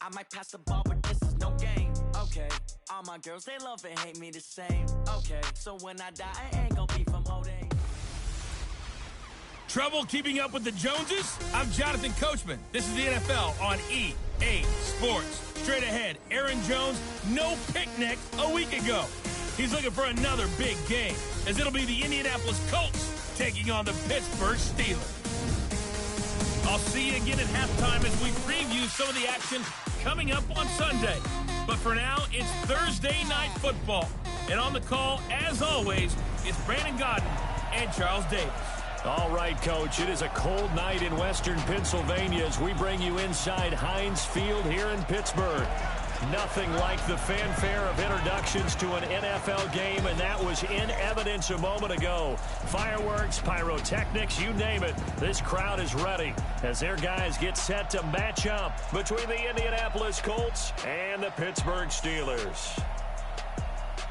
I might pass the ball, but this is no game. Okay, all my girls, they love and hate me the same. Okay, so when I die, I ain't gonna be from old age. Trouble keeping up with the Joneses? I'm Jonathan Coachman. This is the NFL on EA Sports. Straight ahead, Aaron Jones, no picnic a week ago. He's looking for another big game, as it'll be the Indianapolis Colts taking on the Pittsburgh Steelers. I'll see you again at halftime as we preview some of the action coming up on Sunday. But for now, it's Thursday Night Football. And on the call, as always, it's Brandon Godden and Charles Davis. All right, Coach, it is a cold night in western Pennsylvania as we bring you inside Heinz Field here in Pittsburgh. Nothing like the fanfare of introductions to an NFL game, and that was in evidence a moment ago. Fireworks, pyrotechnics, you name it. This crowd is ready as their guys get set to match up between the Indianapolis Colts and the Pittsburgh Steelers.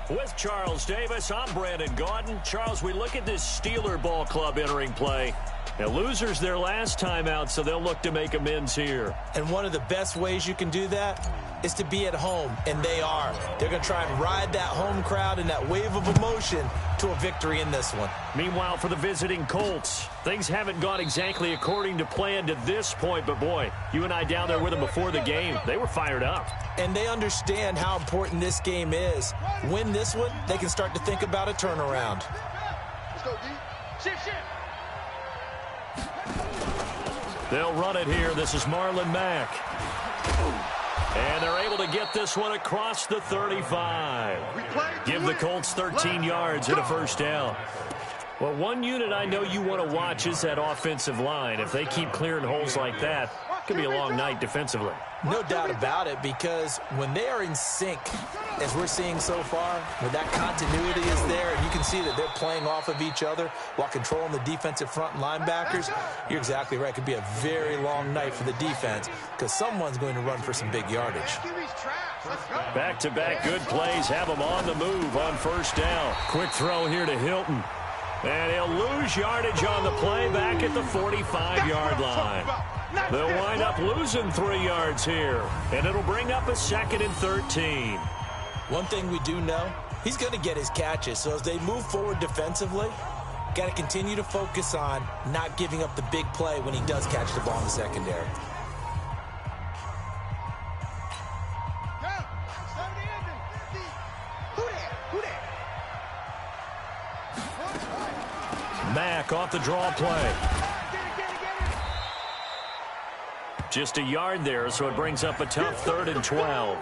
With Charles Davis, I'm Brandon Gaudin. Charles, we look at this Steeler ball club entering play. Now, losers their last time out, so they'll look to make amends here. And one of the best ways you can do that is to be at home, and they are. They're going to try and ride that home crowd and that wave of emotion to a victory in this one. Meanwhile, for the visiting Colts, things haven't gone exactly according to plan to this point, but boy, you and I down there with them before the game, they were fired up. And they understand how important this game is. Win this one, they can start to think about a turnaround. Let's go, D. Shift. They'll run it here. This is Marlon Mack. And they're able to get this one across the 35. Give the Colts 13 yards and a first down. Well, one unit I know you want to watch is that offensive line. If they keep clearing holes like that, it could be a long night defensively. No doubt about it, because when they are in sync, as we're seeing so far, when that continuity is there, and you can see that they're playing off of each other while controlling the defensive front linebackers, you're exactly right. It could be a very long night for the defense because someone's going to run for some big yardage. Back-to-back good plays have them on the move on first down. Quick throw here to Hilton. And he'll lose yardage on the play back at the 45-yard line. They'll wind up losing 3 yards here, and it'll bring up a 2nd and 13. One thing we do know, he's going to get his catches. So as they move forward defensively, got to continue to focus on not giving up the big play when he does catch the ball in the secondary. Mack off the draw play. Just a yard there, so it brings up a tough 3rd and 12.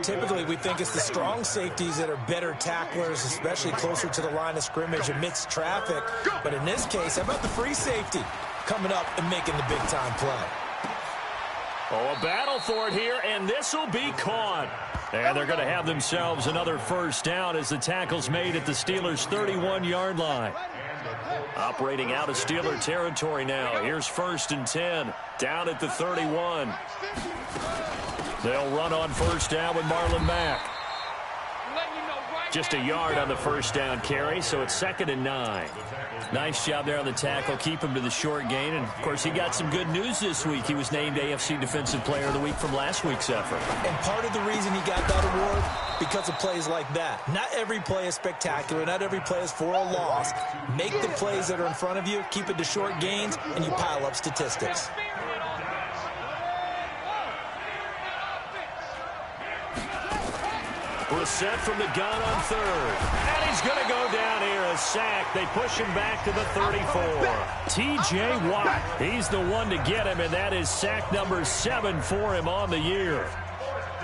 Typically, we think it's the strong safeties that are better tacklers, especially closer to the line of scrimmage amidst traffic. But in this case, how about the free safety coming up and making the big-time play? Oh, a battle for it here, and this will be caught. And they're going to have themselves another first down as the tackle's made at the Steelers' 31-yard line. Operating out of Steeler territory now. Here's 1st and 10, down at the 31. They'll run on first down with Marlon Mack. Just a yard on the first down carry, so it's 2nd and 9. Nice job there on the tackle. Keep him to the short gain. And, of course, he got some good news this week. He was named AFC Defensive Player of the Week from last week's effort. And part of the reason he got that award, because of plays like that. Not every play is spectacular. Not every play is for a loss. Make the plays that are in front of you, keep it to short gains, and you pile up statistics. Brissett from the gun on 3rd. And he's going to go down here. A sack. They push him back to the 34. T.J. Watt. He's the one to get him, and that is sack number 7 for him on the year.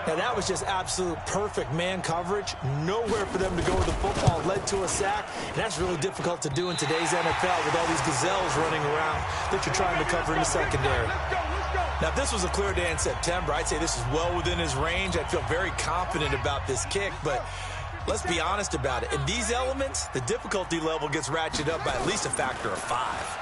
Now, that was just absolute perfect man coverage. Nowhere for them to go with the football. Led to a sack. And that's really difficult to do in today's NFL with all these gazelles running around that you're trying to cover in the secondary. Now, if this was a clear day in September, I'd say this is well within his range. I'd feel very confident about this kick, but let's be honest about it. In these elements, the difficulty level gets ratcheted up by at least a factor of 5.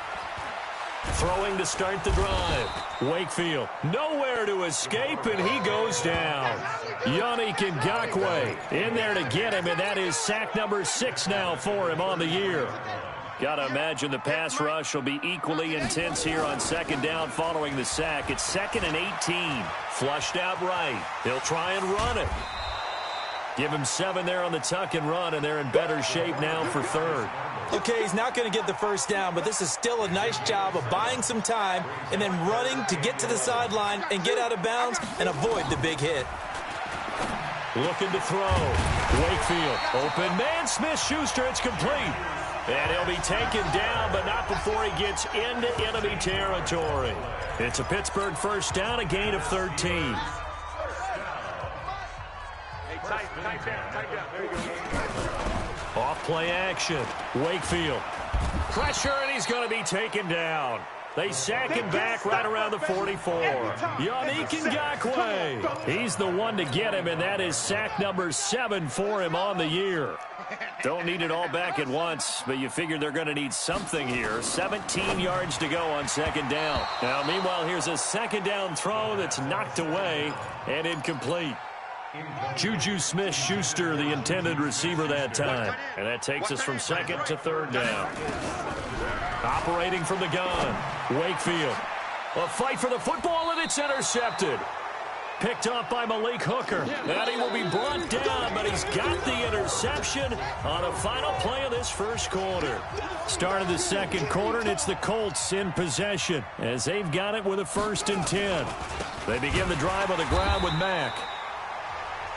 Throwing to start the drive. Wakefield, nowhere to escape, and he goes down. Yannick Ngakoue in there to get him, and that is sack number 6 now for him on the year. Got to imagine the pass rush will be equally intense here on second down following the sack. It's 2nd and 18. Flushed out right. They'll try and run it. Give him 7 there on the tuck and run, and they're in better shape now for third. Okay, he's not going to get the first down, but this is still a nice job of buying some time and then running to get to the sideline and get out of bounds and avoid the big hit. Looking to throw. Wakefield. Open man. Smith-Schuster. It's complete. And he'll be taken down, but not before he gets into enemy territory. It's a Pittsburgh first down, a gain of 13. Hey, tight down. There you go. Off play action. Wakefield. Pressure, and he's going to be taken down. They sack him back right around the 44. Yannick Ngakoue. He's the one to get him, and that is sack number 7 for him on the year. Don't need it all back at once, but you figure they're going to need something here. 17 yards to go on second down. Now, meanwhile, here's a second down throw that's knocked away and incomplete. Juju Smith-Schuster, the intended receiver that time. And that takes us from second to third down. Operating from the gun, Wakefield. A fight for the football, and it's intercepted. Picked up by Malik Hooker. And he will be brought down, but he's got the interception on a final play of this first quarter. Start of the second quarter, and it's the Colts in possession as they've got it with a 1st and 10. They begin the drive on the ground with Mack.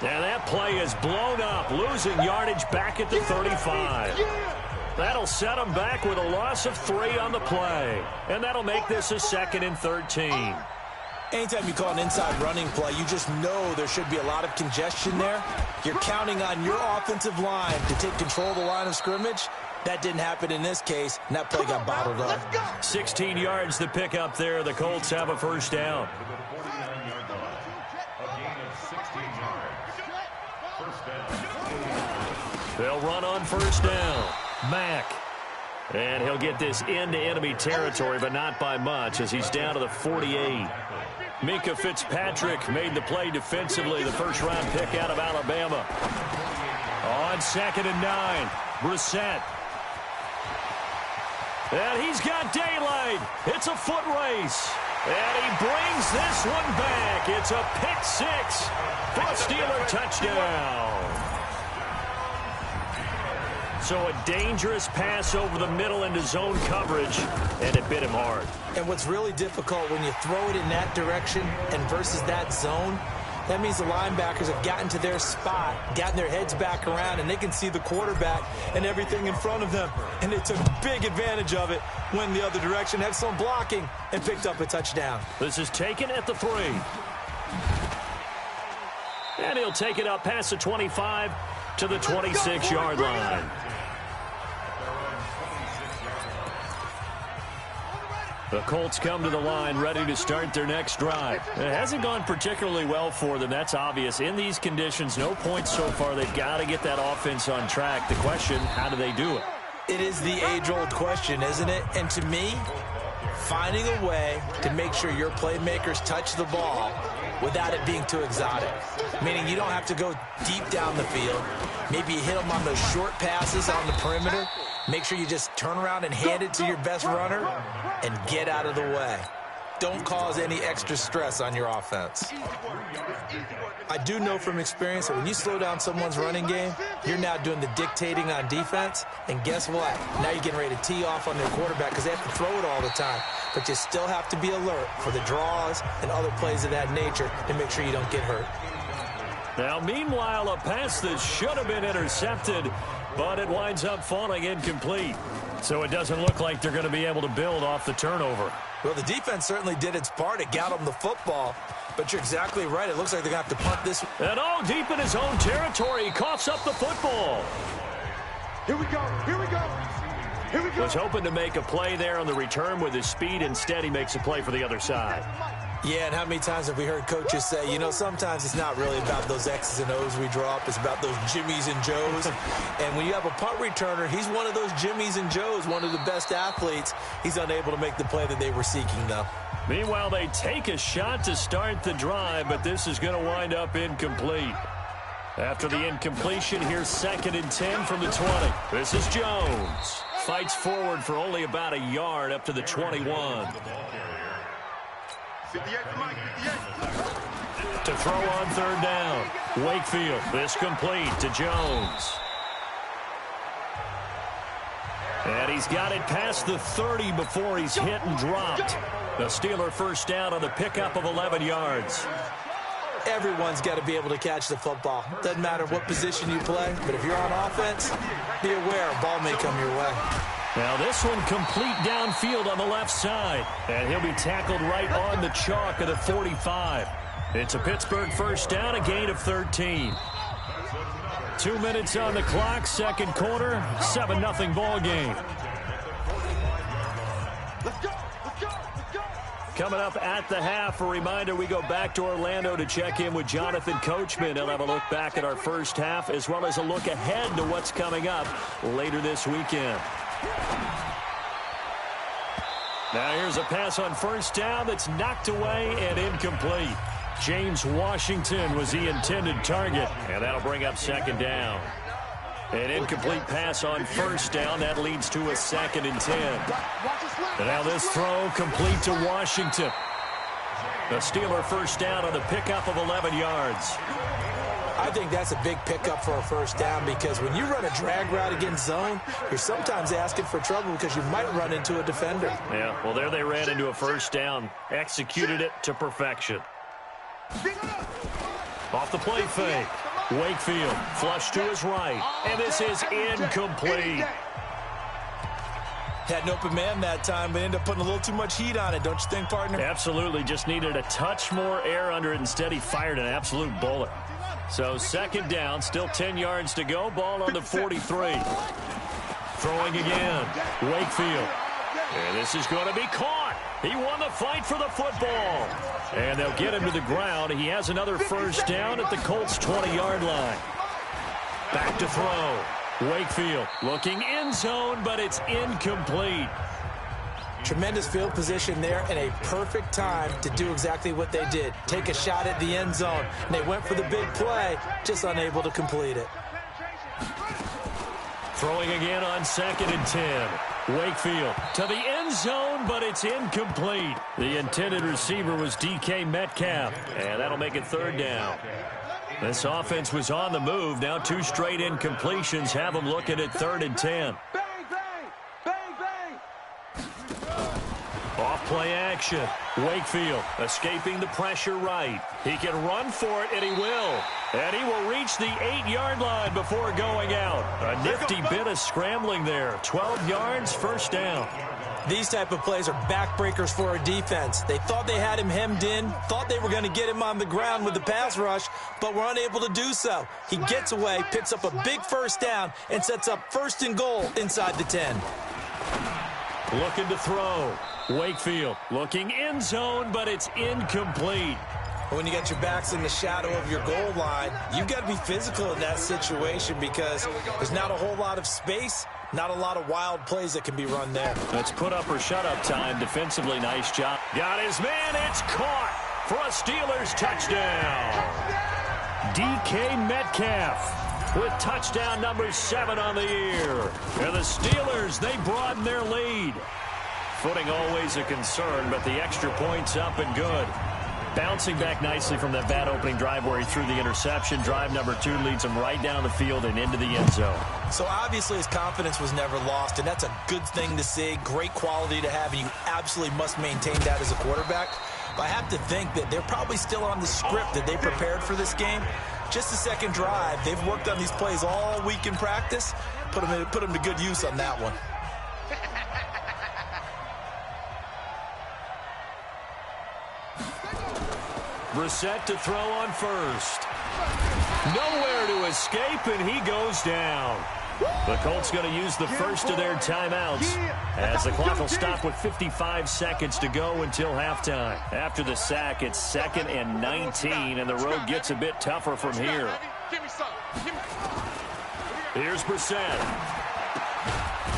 And that play is blown up, losing yardage back at the 35. That'll set them back with a loss of 3 on the play. And that'll make this a 2nd and 13. Anytime you call an inside running play, you just know there should be a lot of congestion there. You're counting on your offensive line to take control of the line of scrimmage. That didn't happen in this case, and that play got bottled up. 16 yards to pick up there. The Colts have a first down. They'll run on first down. Mack. And he'll get this into enemy territory, but not by much as he's down to the 48. Minka Fitzpatrick made the play defensively, the first-round pick out of Alabama. On 2nd and 9, Brissett. And he's got daylight. It's a foot race. And he brings this one back. It's a pick 6 for a Steeler touchdown. So a dangerous pass over the middle into zone coverage, and it bit him hard. And what's really difficult when you throw it in that direction and versus that zone, that means the linebackers have gotten to their spot, gotten their heads back around, and they can see the quarterback and everything in front of them. And they took big advantage of it, went the other direction, had some blocking, and picked up a touchdown. This is taken at the 3. And he'll take it up past the 25 to the 26-yard line. The Colts come to the line ready to start their next drive. It hasn't gone particularly well for them. That's obvious. In these conditions, no points so far. They've got to get that offense on track. The question, how do they do it? It is the age-old question, isn't it? And to me, finding a way to make sure your playmakers touch the ball without it being too exotic. Meaning you don't have to go deep down the field. Maybe you hit them on those short passes on the perimeter. Make sure you just turn around and hand it to your best runner and get out of the way. Don't cause any extra stress on your offense. I do know from experience that when you slow down someone's running game, you're now doing the dictating on defense. And guess what? Now you're getting ready to tee off on their quarterback because they have to throw it all the time. But you still have to be alert for the draws and other plays of that nature to make sure you don't get hurt. Now, meanwhile, a pass that should have been intercepted, but it winds up falling incomplete. So it doesn't look like they're going to be able to build off the turnover. Well, the defense certainly did its part. It got them the football. But you're exactly right. It looks like they're going to have to punt this. And all deep in his own territory, he coughs up the football. Here we go. Here we go. Here we go. Was hoping to make a play there on the return with his speed. Instead, he makes a play for the other side. Yeah, and how many times have we heard coaches say, you know, sometimes it's not really about those X's and O's we draw up. It's about those Jimmies and Joes. And when you have a punt returner, he's one of those Jimmies and Joes, one of the best athletes. He's unable to make the play that they were seeking, though. Meanwhile, they take a shot to start the drive, but this is going to wind up incomplete. After the incompletion, here's 2nd and 10 from the 20. This is Jones. fights forward for only about a yard up to the 21. To throw on third down. Wakefield, this complete to Jones. And he's got it past the 30 before he's hit and dropped. The Steeler first down on the pickup of 11 yards. Everyone's got to be able to catch the football. Doesn't matter what position you play, but if you're on offense, be aware a ball may come your way. Now this one complete downfield on the left side. And he'll be tackled right on the chalk of the 45. It's a Pittsburgh first down, a gain of 13. 2 minutes on the clock, second quarter, 7-0 ball game. Coming up at the half, a reminder, we go back to Orlando to check in with Jonathan Coachman. He'll have a look back at our first half as well as a look ahead to what's coming up later this weekend. Now here's a pass on first down that's knocked away and incomplete. James Washington was the intended target, and that'll bring up second down. An incomplete pass on first down. That leads to a 2nd and 10. And now this throw complete to Washington. The Steeler first down on the pickup of 11 yards. I think that's a big pickup for a first down because when you run a drag route against zone, you're sometimes asking for trouble because you might run into a defender. Yeah, well, there they ran into a first down. Executed it to perfection. Off the play fake. Wakefield flush to his right. And this is incomplete. Had an open man that time, but ended up putting a little too much heat on it, don't you think, partner? Absolutely. Just needed a touch more air under it. Instead, he fired an absolute bullet. So second down, still 10 yards to go. Ball on the 43. Throwing again. Wakefield. And this is going to be caught. He won the fight for the football. And they'll get him to the ground. He has another first down at the Colts' 20-yard line. Back to throw. Wakefield looking end zone, but it's incomplete. Tremendous field position there and a perfect time to do exactly what they did. Take a shot at the end zone. And they went for the big play, just unable to complete it. Throwing again on 2nd and 10. Wakefield to the end zone, but it's incomplete. The intended receiver was DK Metcalf, and that'll make it third down. This offense was on the move. Now 2 straight incompletions have them looking at 3rd and 10. Off play action. Wakefield escaping the pressure right. He can run for it, and he will. And he will reach the 8-yard line before going out. A nifty bit of scrambling there. 12 yards, first down. These type of plays are backbreakers for a defense. They thought they had him hemmed in, thought they were going to get him on the ground with the pass rush, but were unable to do so. He gets away, picks up a big first down, and sets up 1st and goal inside the 10. Looking to throw. Wakefield looking end zone, but it's incomplete. When you got your backs in the shadow of your goal line, you've got to be physical in that situation because there's not a whole lot of space, not a lot of wild plays that can be run there. That's put up or shut up time. Defensively, nice job. Got his man. It's caught for a Steelers touchdown. DK Metcalf with touchdown number 7 on the year. And the Steelers, they broaden their lead. Footing always a concern, but the extra point's up and good. Bouncing back nicely from that bad opening drive where he threw the interception. Drive number 2 leads him right down the field and into the end zone. So obviously his confidence was never lost, and that's a good thing to see. Great quality to have, and you absolutely must maintain that as a quarterback. But I have to think that they're probably still on the script that they prepared for this game. Just the second drive. They've worked on these plays all week in practice. Put them to good use on that one. Brissett to throw on first. Nowhere to escape, and he goes down. The Colts going to use the first of their timeouts as the clock will stop with 55 seconds to go until halftime. After the sack, it's 2nd and 19, and the road gets a bit tougher from here. Here's Brissett.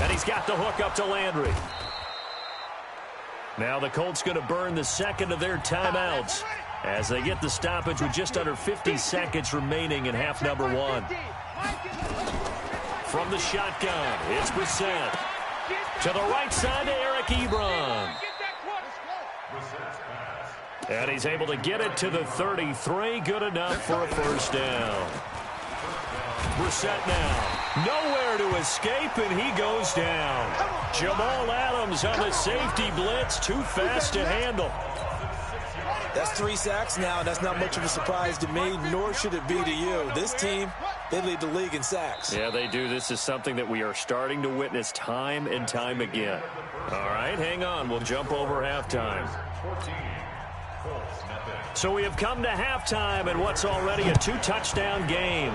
And he's got the hook up to Landry. Now the Colts going to burn the second of their timeouts as they get the stoppage with just under 50 seconds remaining in half number 1. From the shotgun, it's Brissett. To the right side to Eric Ebron. And he's able to get it to the 33. Good enough for a first down. Brissett now. Nowhere to escape, and he goes down. Jamal Adams on the safety blitz. Too fast to handle. That's 3 sacks now. That's not much of a surprise to me, nor should it be to you. This team, they lead the league in sacks. Yeah, they do. This is something that we are starting to witness time and time again. All right, hang on. We'll jump over halftime. So we have come to halftime in what's already a 2-touchdown game.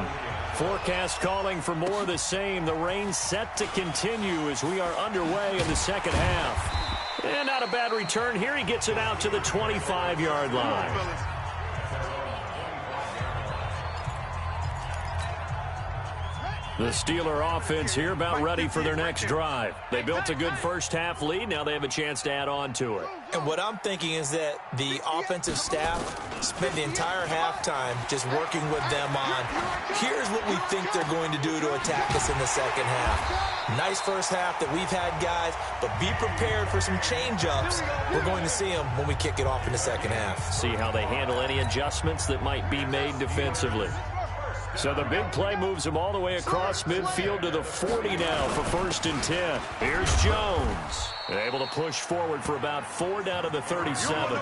Forecast calling for more of the same. The rain set to continue as we are underway in the second half. And not a bad return here. He gets it out to the 25-yard line. The Steeler offense here about ready for their next drive. They built a good first-half lead. Now they have a chance to add on to it. And what I'm thinking is that the offensive staff spent the entire halftime just working with them on, here's what we think they're going to do to attack us in the second half. Nice first half that we've had, guys, but be prepared for some change-ups. We're going to see them when we kick it off in the second half. See how they handle any adjustments that might be made defensively. So the big play moves him all the way across midfield to the 40 now for 1st and 10. Here's Jones. Able to push forward for about 4 down to the 37.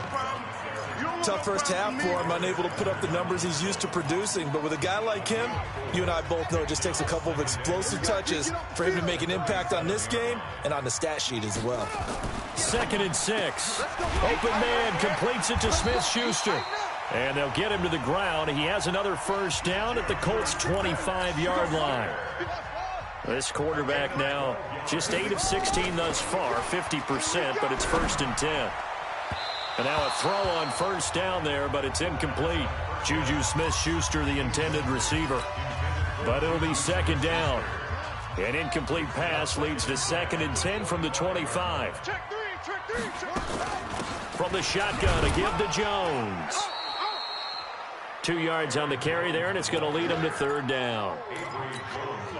Tough first half for him, unable to put up the numbers he's used to producing. But with a guy like him, you and I both know it just takes a couple of explosive touches for him to make an impact on this game and on the stat sheet as well. 2nd and 6. Open man completes it to Smith-Schuster. And they'll get him to the ground. He has another first down at the Colts' 25-yard line. This quarterback now just 8 of 16 thus far, 50%, but it's 1st and 10. And now a throw on first down there, but it's incomplete. Juju Smith-Schuster, the intended receiver. But it'll be 2nd down. An incomplete pass leads to 2nd and 10 from the 25. From the shotgun, a give to Jones. 2 yards on the carry there, and it's going to lead him to 3rd down.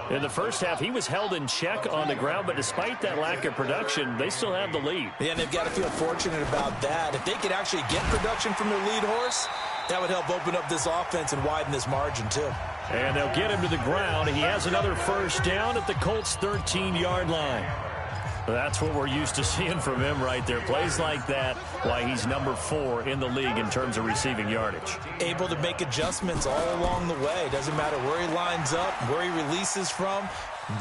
In the first half, he was held in check on the ground, but despite that lack of production, they still have the lead. Yeah, and they've got to feel fortunate about that. If they could actually get production from their lead horse, that would help open up this offense and widen this margin, too. And they'll get him to the ground. He has another first down at the Colts' 13-yard line. That's what we're used to seeing from him right there. Plays like that, why he's number 4 in the league in terms of receiving yardage. Able to make adjustments all along the way. Doesn't matter where he lines up, where he releases from,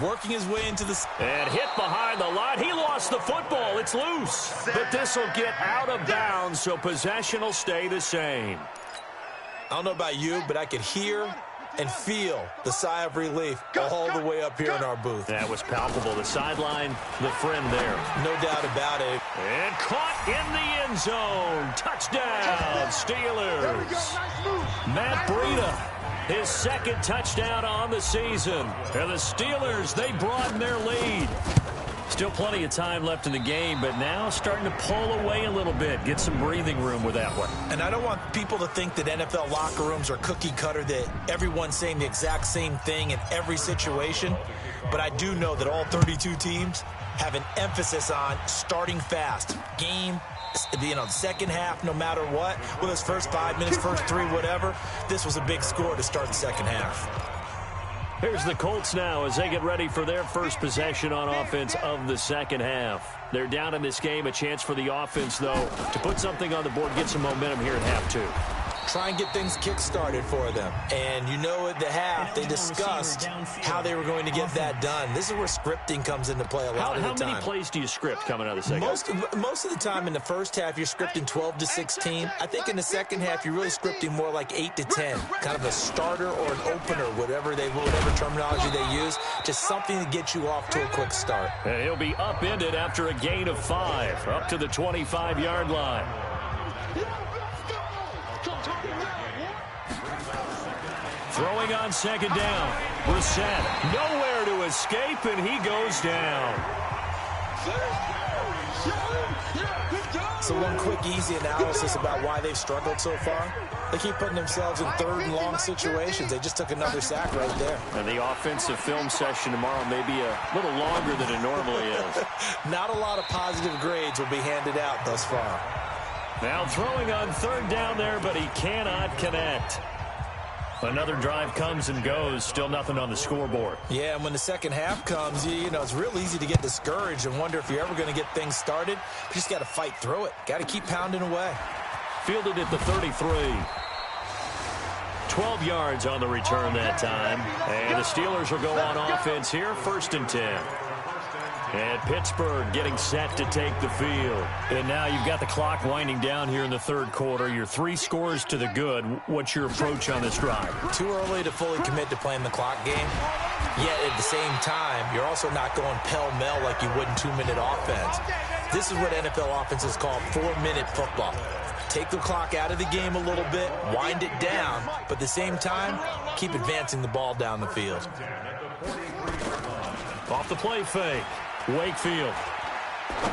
working his way into the... And hit behind the line. He lost the football. It's loose. But this will get out of bounds, so possession will stay the same. I don't know about you, but I could hear and feel the sigh of relief all the way up here in our booth. That was palpable. The sideline, the friend there. No doubt about it. And caught in the end zone. Touchdown, Steelers. Matt Breida, his 2nd touchdown on the season. And the Steelers, they broaden their lead. Still plenty of time left in the game, but now starting to pull away a little bit. Get some breathing room with that one. And I don't want people to think that NFL locker rooms are cookie cutter, that everyone's saying the exact same thing in every situation. But I do know that all 32 teams have an emphasis on starting fast. Game, the second half, no matter what. Whether it's first 5 minutes, first 3, whatever. This was a big score to start the second half. Here's the Colts now as they get ready for their first possession on offense of the second half. They're down in this game. A chance for the offense, though, to put something on the board, get some momentum here at half 2. Try and get things kick-started for them. And you know at the half, they discussed how they were going to get that done. This is where scripting comes into play a lot of the time. How many plays do you script coming out of the second half? Most of the time in the first half, you're scripting 12 to 16. I think in the second half, you're really scripting more like 8 to 10. Kind of a starter or an opener, whatever terminology they use. Just something to get you off to a quick start. And he'll be upended after a gain of 5, up to the 25-yard line. Throwing on 2nd down. Brissett nowhere to escape, and he goes down. So one quick, easy analysis about why they've struggled so far. They keep putting themselves in third and long situations. They just took another sack right there. And the offensive film session tomorrow may be a little longer than it normally is. Not a lot of positive grades will be handed out thus far. Now throwing on third down there, but he cannot connect. Another drive comes and goes. Still nothing on the scoreboard. Yeah, and when the second half comes, you know, it's real easy to get discouraged and wonder if you're ever going to get things started. You just got to fight through it. Got to keep pounding away. Fielded at the 33. 12 yards on the return that time. And the Steelers will go on offense here, 1st and 10. And Pittsburgh getting set to take the field. And now you've got the clock winding down here in the third quarter. You're 3 scores to the good. What's your approach on this drive? Too early to fully commit to playing the clock game. Yet at the same time, you're also not going pell-mell like you would in 2-minute offense. This is what NFL offenses call 4-minute football. Take the clock out of the game a little bit, wind it down, but at the same time, keep advancing the ball down the field. Off the play fake. Wakefield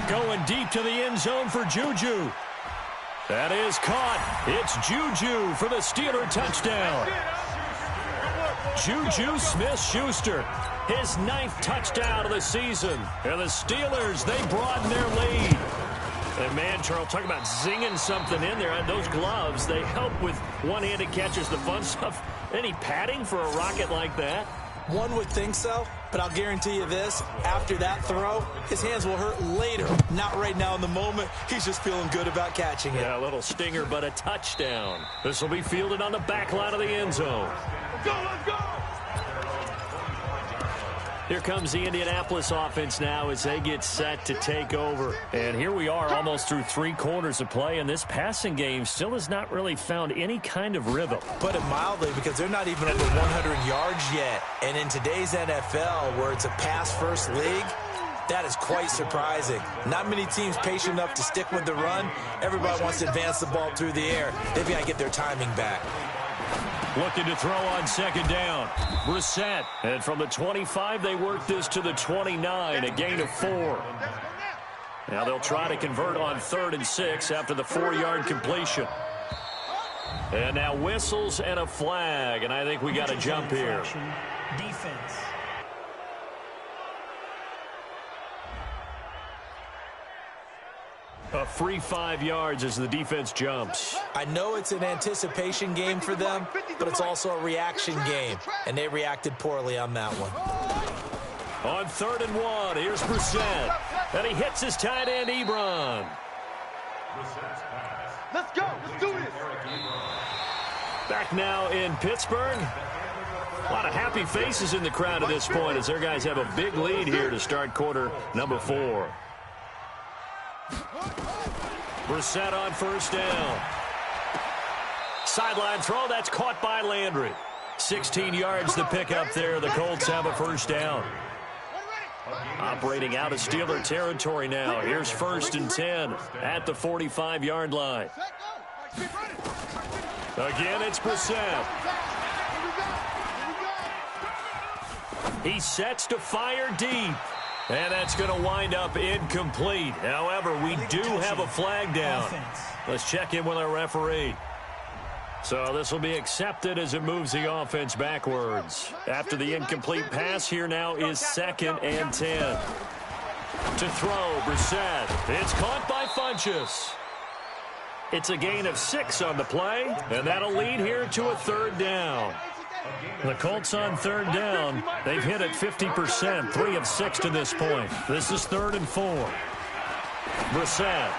going deep to the end zone for Juju. That is caught. It's Juju for the Steeler touchdown. Juju Smith-Schuster, his 9th touchdown of the season. And the Steelers, they broaden their lead. And man, Charles, talk about zinging something in there. And those gloves, they help with one-handed catches, the fun stuff. Any padding for a rocket like that? One would think so, but I'll guarantee you this. After that throw, his hands will hurt later. Not right now in the moment. He's just feeling good about catching it. Yeah, a little stinger, but a touchdown. This will be fielded on the back line of the end zone. Let's go, let's go! Here comes the Indianapolis offense now as they get set to take over. And here we are almost through 3 quarters of play, and this passing game still has not really found any kind of rhythm. Put it mildly, because they're not even over 100 yards yet. And in today's NFL, where it's a pass-first league, that is quite surprising. Not many teams patient enough to stick with the run. Everybody wants to advance the ball through the air. They've got to get their timing back. Looking to throw on 2nd down. Brissett. And from the 25, they work this to the 29, a gain of 4. Now they'll try to convert on 3rd and 6 after the 4-yard completion. And now whistles and a flag, and I think we got a jump here. Defense. A free 5 yards as the defense jumps. I know it's an anticipation game for them, but it's also a reaction game, and they reacted poorly on that one. On 3rd and 1, here's Brissett, and he hits his tight end, Ebron. Let's go, let's do this! Back now in Pittsburgh. A lot of happy faces in the crowd at this point as their guys have a big lead here to start quarter number 4. Brissett on 1st down. Sideline throw, that's caught by Landry. 16 yards to pick up there. The Colts have a 1st down. Operating out of Steeler territory now. Here's 1st and 10 at the 45-yard line. Again, it's Brissett. He sets to fire deep. And that's going to wind up incomplete. However, we do have a flag down. Let's check in with our referee. So this will be accepted as it moves the offense backwards. After the incomplete pass, here now is 2nd and 10. To throw, Brissett. It's caught by Funchess. It's a gain of 6 on the play, and that'll lead here to a 3rd down. The Colts on 3rd down. They've hit it 50%, 3 of 6 to this point. This is 3rd and 4. Brissett.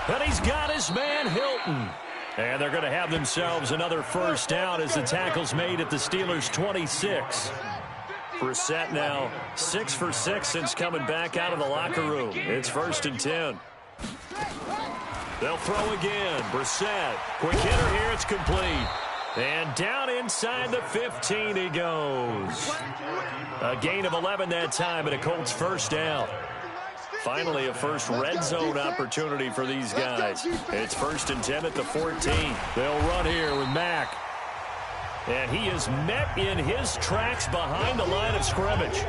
And he's got his man, Hilton. And they're going to have themselves another 1st down as the tackle's made at the Steelers' 26. Brissett now 6 for 6 since coming back out of the locker room. It's 1st and 10. They'll throw again. Brissett. Quick hitter here. It's complete. And down inside the 15 he goes. A gain of 11 that time and a Colts 1st down. Finally a first red zone opportunity for these guys. It's 1st and 10 at the 14. They'll run here with Mack. And he is met in his tracks behind the line of scrimmage.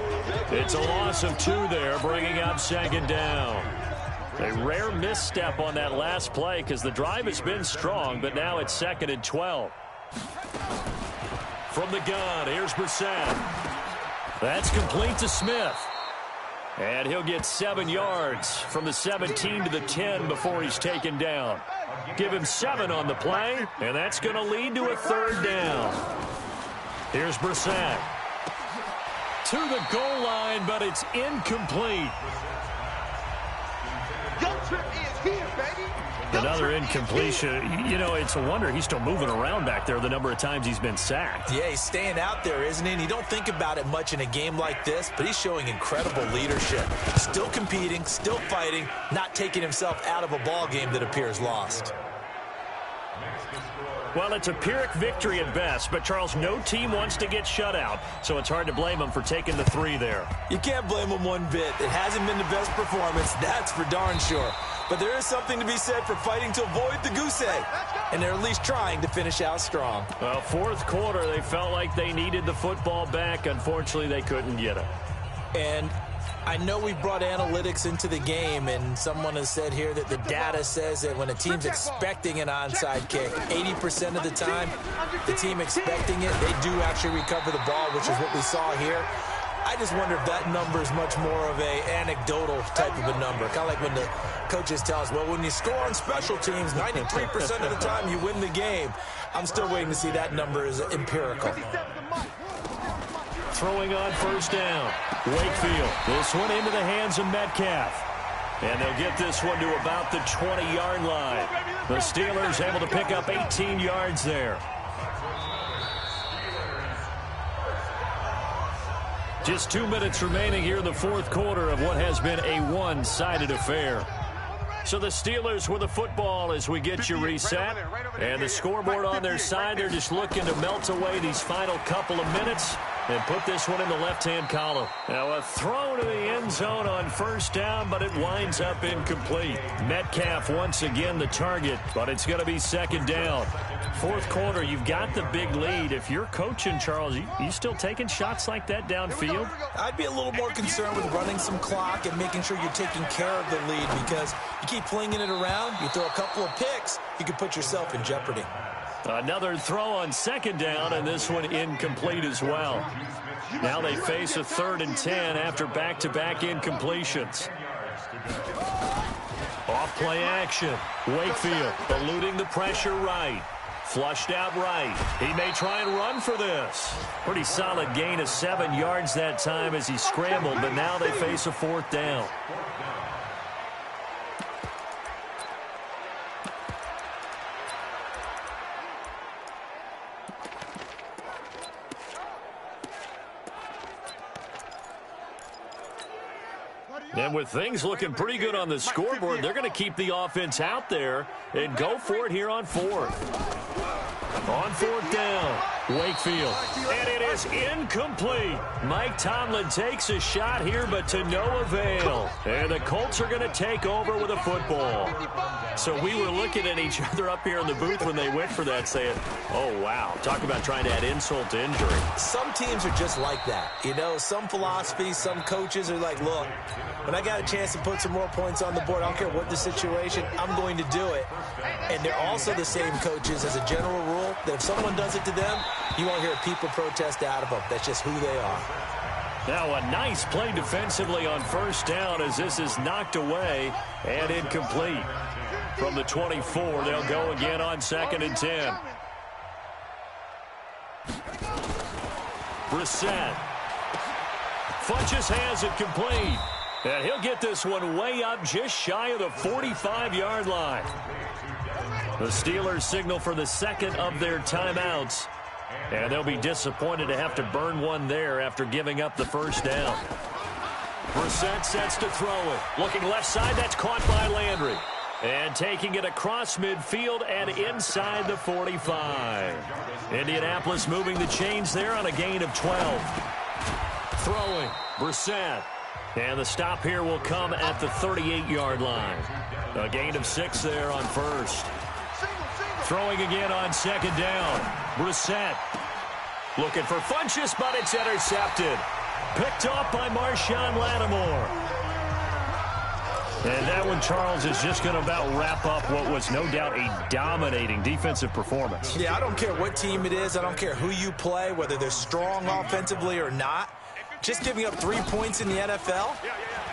It's a loss of 2 there, bringing up 2nd down. A rare misstep on that last play because the drive has been strong, but now it's 2nd and 12. From the gun, here's Brissett. That's complete to Smith. And he'll get 7 yards from the 17 to the 10 before he's taken down. Give him 7 on the play, and that's going to lead to a 3rd down. Here's Brissett. To the goal line, but it's incomplete. Another incompletion. You know, it's a wonder he's still moving around back there the number of times he's been sacked. Yeah, he's staying out there, isn't he? And you don't think about it much in a game like this, but he's showing incredible leadership. Still competing, still fighting, not taking himself out of a ball game that appears lost. Well, it's a Pyrrhic victory at best, but, Charles, no team wants to get shut out, so it's hard to blame him for taking the 3 there. You can't blame him one bit. It hasn't been the best performance, that's for darn sure. But there is something to be said for fighting to avoid the goose egg, and they're at least trying to finish out strong. Well, 4th quarter, they felt like they needed the football back. Unfortunately, they couldn't get it. And I know we brought analytics into the game, and someone has said here that the data says that when a team's expecting an onside kick, 80% of the time, the team expecting it, they do actually recover the ball, which is what we saw here. I just wonder if that number is much more of a anecdotal type of a number. Kind of like when the coaches tell us, well, when you score on special teams, 93% of the time you win the game. I'm still waiting to see that number is empirical. Throwing on 1st down. Wakefield. This one into the hands of Metcalf. And they'll get this one to about the 20-yard line. The Steelers able to pick up 18 yards there. Just 2 minutes remaining here in the 4th quarter of what has been a one-sided affair. So the Steelers with the football as we get you reset. And the scoreboard on their side, they're just looking to melt away these final couple of minutes and put this one in the left-hand column. Now a throw to the end zone on 1st down, but it winds up incomplete. Metcalf once again the target, but it's going to be 2nd down. 4th quarter, you've got the big lead. If you're coaching, Charles, you still taking shots like that downfield? I'd be a little more concerned with running some clock and making sure you're taking care of the lead, because you keep flinging it around, you throw a couple of picks, you could put yourself in jeopardy. Another throw on 2nd down, and this one incomplete as well. Now they face a 3rd and 10 after back-to-back incompletions. Off-play action. Wakefield eluding the pressure right. Flushed out right. He may try and run for this. Pretty solid gain of 7 yards that time as he scrambled, but now they face a 4th down. And with things looking pretty good on the scoreboard, they're going to keep the offense out there and go for it here on 4th. On 4th down, Wakefield. And it is incomplete. Mike Tomlin takes a shot here, but to no avail. And the Colts are going to take over with a football. So we were looking at each other up here in the booth when they went for that, saying, oh, wow. Talk about trying to add insult to injury. Some teams are just like that. You know, some philosophies, some coaches are like, look, when I got a chance to put some more points on the board, I don't care what the situation, I'm going to do it. And they're also the same coaches as a general rule that if someone does it to them, you won't hear people protest out of them. That's just who they are. Now a nice play defensively on 1st down as this is knocked away and incomplete. From the 24, they'll go again on 2nd and 10. Brissett. Funches has it complete. And he'll get this one way up just shy of the 45-yard line. The Steelers signal for the 2nd of their timeouts. And they'll be disappointed to have to burn one there after giving up the 1st down. Brissett sets to throw it. Looking left side, that's caught by Landry. And taking it across midfield and inside the 45. Indianapolis moving the chains there on a gain of 12. Throwing, Brissett. And the stop here will come at the 38-yard line. A gain of 6 there on 1st. Throwing again on 2nd down. Brissett looking for Funches, but it's intercepted. Picked off by Marshawn Lattimore. And that one, Charles, is just going to about wrap up what was no doubt a dominating defensive performance. Yeah, I don't care what team it is. I don't care who you play, whether they're strong offensively or not. Just giving up 3 points in the NFL,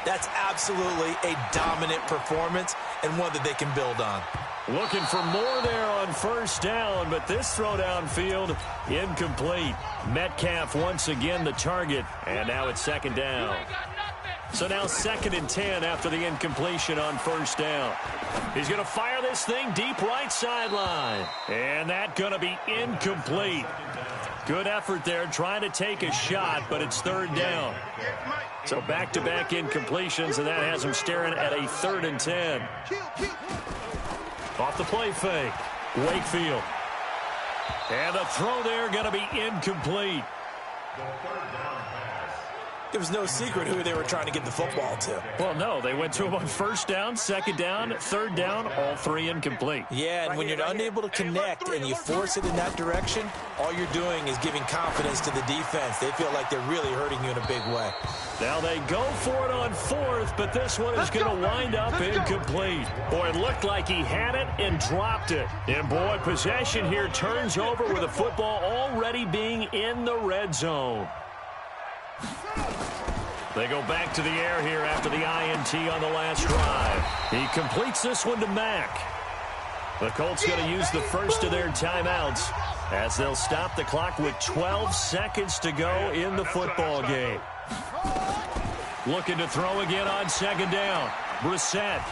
that's absolutely a dominant performance and one that they can build on. Looking for more there on first down, but this throw downfield incomplete. Metcalf once again the target, and now it's second down. So now 2nd and 10 after the incompletion on first down. He's going to fire this thing deep right sideline. And that's going to be incomplete. Good effort there trying to take a shot, but it's 3rd down. So back-to-back incompletions, and that has him staring at a 3rd and 10. Off the play fake. Wakefield. And the throw there going to be incomplete. It was no secret who they were trying to get the football to. Well, no, they went to him on first down, 2nd down, 3rd down, all 3 incomplete. Yeah, and when you're unable to connect and you force it in that direction, all you're doing is giving confidence to the defense. They feel like they're really hurting you in a big way. Now they go for it on 4th, but this one is going to wind up incomplete. Boy, it looked like he had it and dropped it. And, boy, possession here turns over with the football already being in the red zone. They go back to the air here after the INT on the last drive. He completes this one to Mack. The Colts going to use the first of their timeouts as they'll stop the clock with 12 seconds to go in the football game. Looking to throw again on 2nd down. Brissett.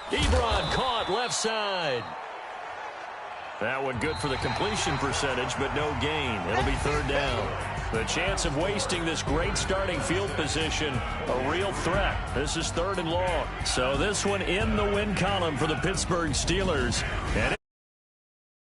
Ebron caught left side. That one good for the completion percentage, but no gain. It'll be 3rd down. The chance of wasting this great starting field position, a real threat. This is 3rd and long. So this one in the win column for the Pittsburgh Steelers. And